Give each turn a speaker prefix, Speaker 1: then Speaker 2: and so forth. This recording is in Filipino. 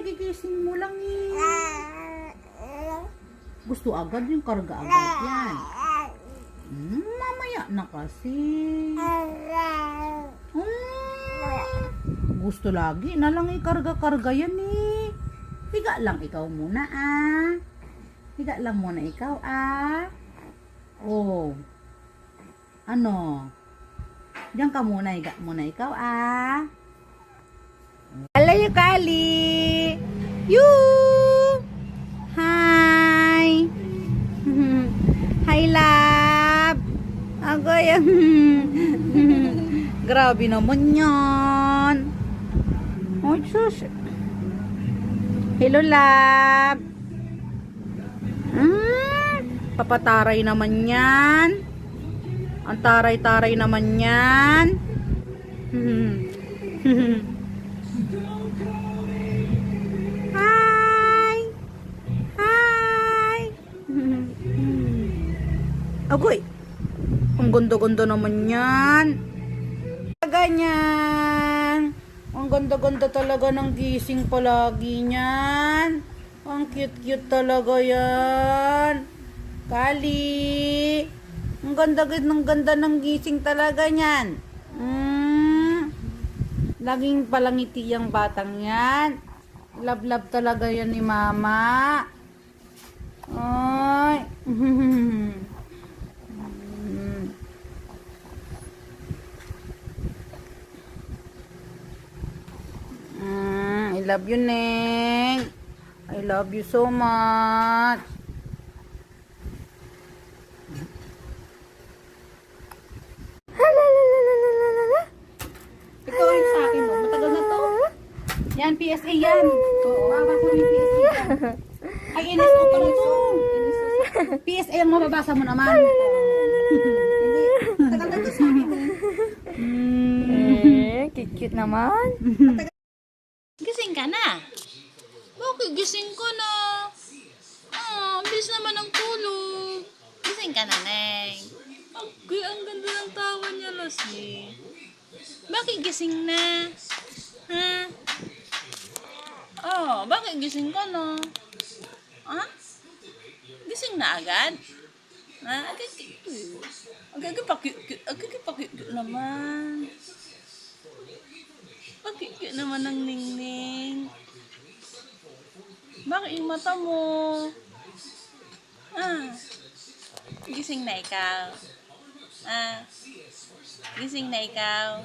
Speaker 1: kagigising mo lang eh. Gusto agad yung karga agad yan. Mamaya na kasi. Gusto lagi na lang ikarga-karga yan eh. Higa lang ikaw muna ah. Higa lang muna ikaw ah. Oh. Ano? Diyan ka muna, higa muna ikaw ah. Hello you Kali. You. Hi. Hi love. Ako yung grabe naman yan. Oh, sus. Hello love. Papataray naman yan. Ang taray-taray naman yan. Hi. Hi. Agoy. Ang ganda-ganda naman yan. Ganyan. Ang ganda-ganda talaga ng gising palagi niyan. Ang cute-cute talaga yan. Kali. Ang ganda ng gising talaga niyan. Laging palangiti yung batang yan. Love-love talaga yan ni mama. Ay. I love you, Neng. I love you so much. Ito ay sa akin, no? Matagal na to. Yan, PSA yan. Baba ko yung PSA yan. Ay, NSO pala ito. PSA ang mababasa mo naman. Matagal na to sa akin.
Speaker 2: Cute naman.
Speaker 3: Gising ka na? Bakit gising ko na? Bilis naman ang tulog. Gising ka na, Neng. Okay, ang ganda ng tawa niya, Lassie. Bakit gising na? Ha? Bakit gising ka na? Ha? Gising na agad? Ha? Agad pakit naman. Pakit naman ng ningning. Bakit yung mata mo? Gising na ikaw. Gising na ikaw.